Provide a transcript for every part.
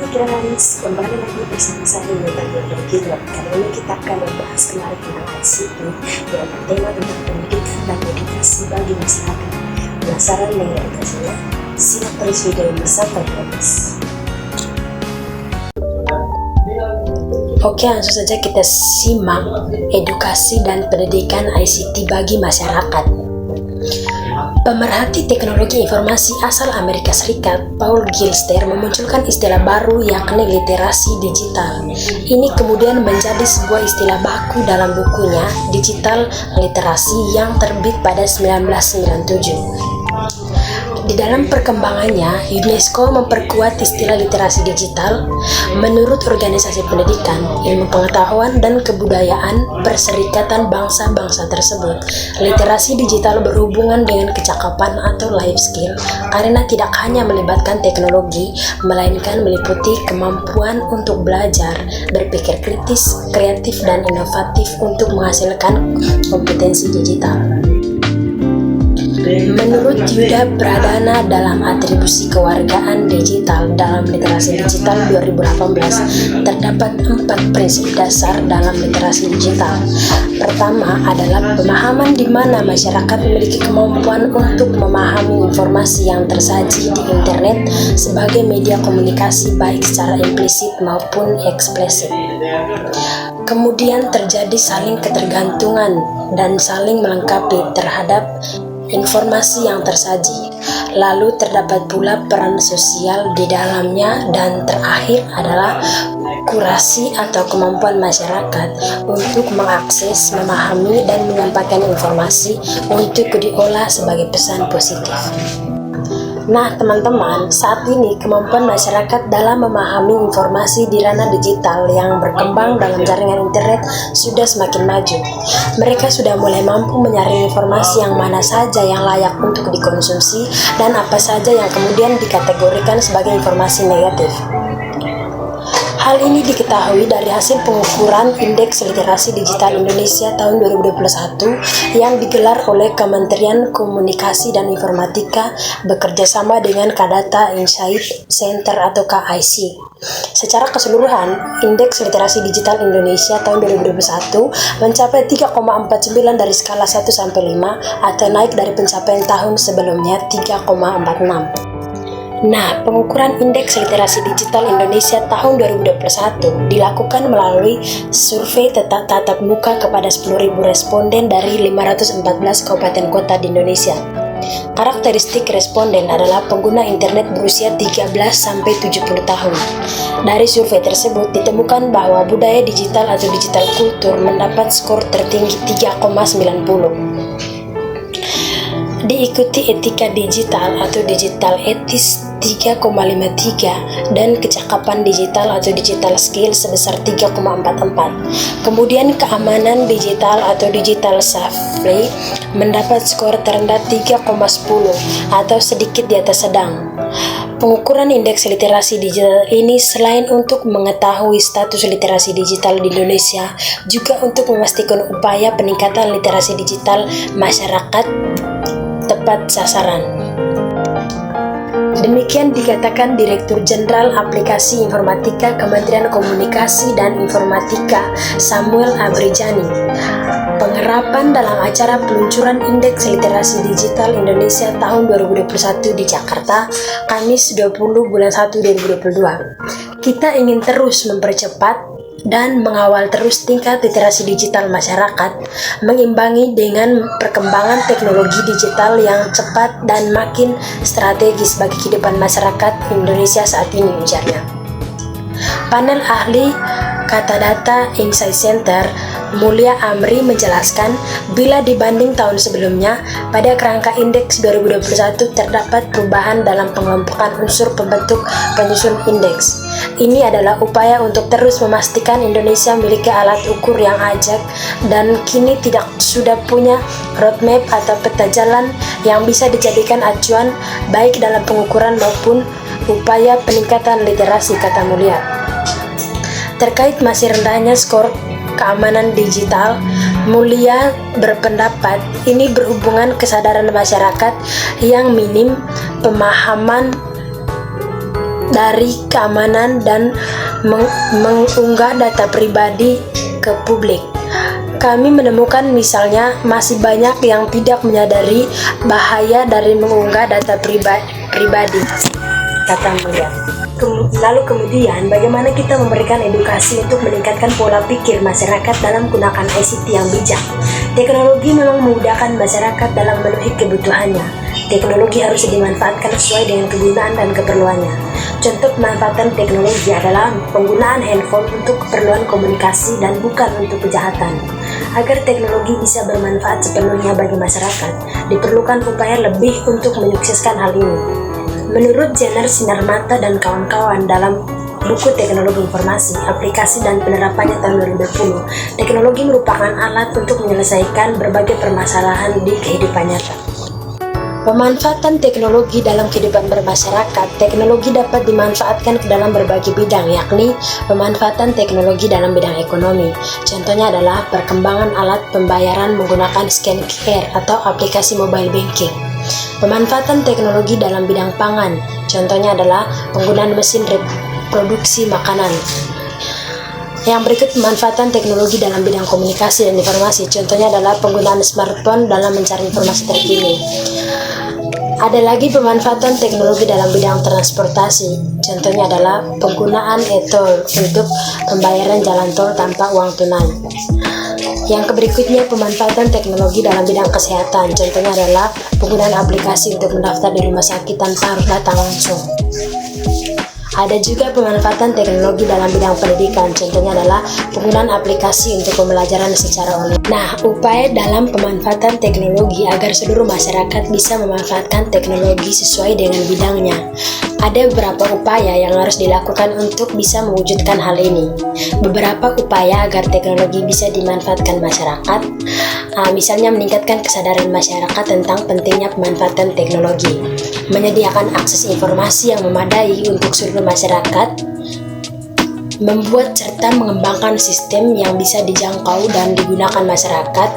Guys, kembali lagi bersama saya Nita Gilbert. Kali ini kita akan membahas kembali tentang ICT dengan tema tentang pendidikan dan edukasi bagi masyarakat. Penasaran dengan edukasinya? Simak terus video ini sampai habis. Oke, langsung saja kita simak edukasi dan pendidikan ICT bagi masyarakat. Pemerhati teknologi informasi asal Amerika Serikat, Paul Gilster, memunculkan istilah baru yakni literasi digital. Ini kemudian menjadi sebuah istilah baku dalam bukunya Digital Literasi yang terbit pada 1997. Di dalam perkembangannya, UNESCO memperkuat istilah literasi digital. Menurut Organisasi Pendidikan, Ilmu Pengetahuan dan Kebudayaan Perserikatan Bangsa-Bangsa tersebut, literasi digital berhubungan dengan kecakapan atau life skill karena tidak hanya melibatkan teknologi, melainkan meliputi kemampuan untuk belajar, berpikir kritis, kreatif, dan inovatif untuk menghasilkan kompetensi digital. Menurut Yuda Pradana dalam Atribusi Kewargaan Digital dalam Literasi Digital 2018, terdapat 4 prinsip dasar dalam literasi digital. Pertama adalah pemahaman di mana masyarakat memiliki kemampuan untuk memahami informasi yang tersaji di internet sebagai media komunikasi baik secara implisit maupun eksplisit. Kemudian terjadi saling ketergantungan dan saling melengkapi terhadap informasi yang tersaji. Lalu terdapat pula peran sosial di dalamnya, dan terakhir adalah kurasi atau kemampuan masyarakat untuk mengakses, memahami, dan menyampaikan informasi untuk diolah sebagai pesan positif. Nah teman-teman, saat ini kemampuan masyarakat dalam memahami informasi di ranah digital yang berkembang dalam jaringan internet sudah semakin maju. Mereka sudah mulai mampu menyaring informasi yang mana saja yang layak untuk dikonsumsi dan apa saja yang kemudian dikategorikan sebagai informasi negatif. Hal ini diketahui dari hasil pengukuran Indeks Literasi Digital Indonesia tahun 2021 yang digelar oleh Kementerian Komunikasi dan Informatika bekerjasama dengan Kadata Insight Center atau KIC. Secara keseluruhan, Indeks Literasi Digital Indonesia tahun 2021 mencapai 3,49 dari skala 1 sampai 5 atau naik dari pencapaian tahun sebelumnya 3,46. Nah, pengukuran Indeks Literasi Digital Indonesia tahun 2021 dilakukan melalui survei tatap muka kepada 10.000 responden dari 514 kabupaten kota di Indonesia. Karakteristik responden adalah pengguna internet berusia 13 sampai 70 tahun. Dari survei tersebut ditemukan bahwa budaya digital atau digital kultur mendapat skor tertinggi 3,90. Diikuti etika digital atau digital etis 3,53 dan kecakapan digital atau digital skill sebesar 3,44. Kemudian keamanan digital atau digital safety mendapat skor terendah 3,10 atau sedikit di atas sedang. Pengukuran indeks literasi digital ini selain untuk mengetahui status literasi digital di Indonesia, juga untuk memastikan upaya peningkatan literasi digital masyarakat tepat sasaran. Demikian dikatakan Direktur Jenderal Aplikasi Informatika Kementerian Komunikasi dan Informatika Samuel Abrijani. Pengerapan dalam acara peluncuran Indeks Literasi Digital Indonesia tahun 2021 di Jakarta, Kamis 20 bulan 1 2022. Kita ingin terus mempercepat dan mengawal terus tingkat literasi digital masyarakat, mengimbangi dengan perkembangan teknologi digital yang cepat dan makin strategis bagi kehidupan masyarakat Indonesia saat ini, ujarnya. Panel ahli Data Insight Center Mulia Amri menjelaskan, bila dibanding tahun sebelumnya, pada kerangka indeks 2021 terdapat perubahan dalam pengelompokan unsur pembentuk penyusun indeks. Ini adalah upaya untuk terus memastikan Indonesia memiliki alat ukur yang ajak dan kini sudah punya roadmap atau peta jalan yang bisa dijadikan acuan baik dalam pengukuran maupun upaya peningkatan literasi, kata Mulia. Terkait masih rendahnya skor keamanan digital, Mulia berpendapat ini berhubungan kesadaran masyarakat yang minim, pemahaman dari keamanan dan mengunggah data pribadi ke publik. Kami menemukan misalnya masih banyak yang tidak menyadari bahaya dari mengunggah data pribadi, kata Mulia. Lalu kemudian bagaimana kita memberikan edukasi untuk meningkatkan pola pikir masyarakat dalam menggunakan ICT yang bijak. Teknologi memang memudahkan masyarakat dalam memenuhi kebutuhannya. Teknologi harus dimanfaatkan sesuai dengan kegunaan dan keperluannya. Contoh pemanfaatan teknologi adalah penggunaan handphone untuk keperluan komunikasi dan bukan untuk kejahatan. Agar teknologi bisa bermanfaat sepenuhnya bagi masyarakat, diperlukan upaya lebih untuk menyukseskan hal ini. Menurut Jenner Sinarmata dan kawan-kawan dalam buku Teknologi Informasi, Aplikasi dan Penerapannya tahun 2020, teknologi merupakan alat untuk menyelesaikan berbagai permasalahan di kehidupan nyata. Pemanfaatan teknologi dalam kehidupan bermasyarakat. Teknologi dapat dimanfaatkan ke dalam berbagai bidang, yakni pemanfaatan teknologi dalam bidang ekonomi. Contohnya adalah perkembangan alat pembayaran menggunakan scan QR atau aplikasi mobile banking. Pemanfaatan teknologi dalam bidang pangan. Contohnya adalah penggunaan mesin reproduksi makanan. Yang berikut pemanfaatan teknologi dalam bidang komunikasi dan informasi. Contohnya adalah penggunaan smartphone dalam mencari informasi terkini. Ada lagi pemanfaatan teknologi dalam bidang transportasi. Contohnya adalah penggunaan e-tol untuk pembayaran jalan tol tanpa uang tunai. Yang berikutnya pemanfaatan teknologi dalam bidang kesehatan. Contohnya adalah penggunaan aplikasi untuk mendaftar di rumah sakit tanpa harus datang langsung. Ada juga pemanfaatan teknologi dalam bidang pendidikan. Contohnya adalah penggunaan aplikasi untuk pembelajaran secara online. Nah, upaya dalam pemanfaatan teknologi agar seluruh masyarakat bisa memanfaatkan teknologi sesuai dengan bidangnya. Ada beberapa upaya yang harus dilakukan untuk bisa mewujudkan hal ini. Beberapa upaya agar teknologi bisa dimanfaatkan masyarakat, misalnya meningkatkan kesadaran masyarakat tentang pentingnya pemanfaatan teknologi, menyediakan akses informasi yang memadai untuk seluruh masyarakat, membuat serta mengembangkan sistem yang bisa dijangkau dan digunakan masyarakat,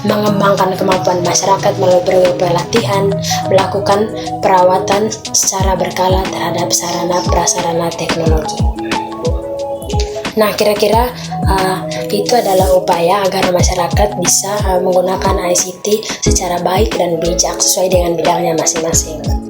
mengembangkan kemampuan masyarakat melalui berbagai pelatihan, melakukan perawatan secara berkala terhadap sarana-prasarana teknologi. Nah, kira-kira itu adalah upaya agar masyarakat bisa menggunakan ICT secara baik dan bijak sesuai dengan bidangnya masing-masing.